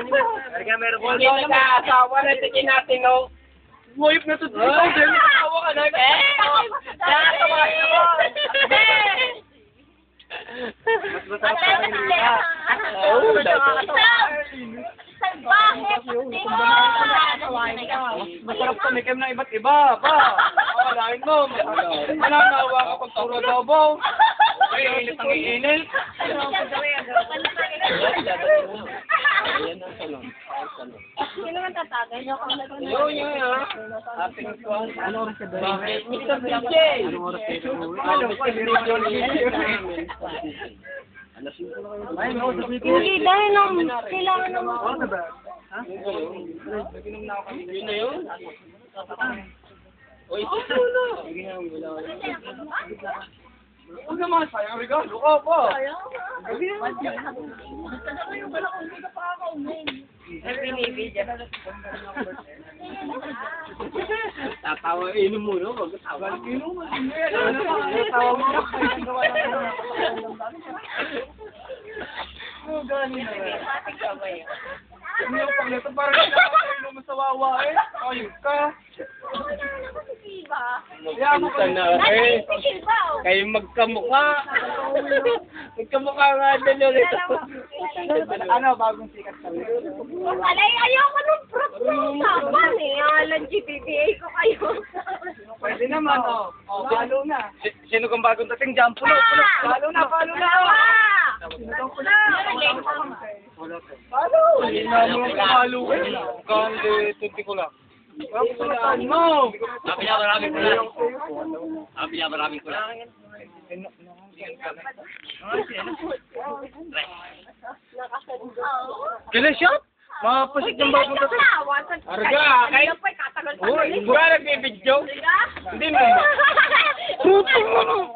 Kaya meron po. Hindi nag-aasawa na tingin natin, no? Wayop na to. Nakawa ka na. Nakatawa ka mo. Mas masarap sa kanila. Oo, masarap sa mikem ng iba't iba, pa. Akalain mo, mananawa ka pag turo adobo. Ay, init ang iinit. Sino man tatagay? Yun, ha? Ating ito. Ano oras ka doon? Mr. DJ! Ano oras ka doon? Hindi, dahil nung kailangan naman. Ha? Nag-inom na ako kanina. Yun na yun? Uy, huwag naman, sayang regalo ka pa. Tatawa, inom mo, no? Tatawa. Inom mo, tatawa mo. Ano gani na yan? Ano yung paglato? Parang inom mo sa wawa eh. Ayun ka. Kaya mo ka na eh. Kayo magkamukha. Magkamukha nga din ulit. Ano, bagong sikat sa Alay, ayoko nung prop ng saban eh. Alang GPPA ko kayo. Pwede naman, oh. Oh, palo na. Sino kang bagong dating dyan? Pulo. Palo na. Palo. Hindi na mo palo eh. Kandi, tunti ko lang. Kapag mo. Sabi niya maraming kulang. Sabi niya maraming kulang. Kailan siya? Mapasik ng bagong dating. Arga, kay? Uy, ba nagbibidyo? Hindi mo. Puto mo.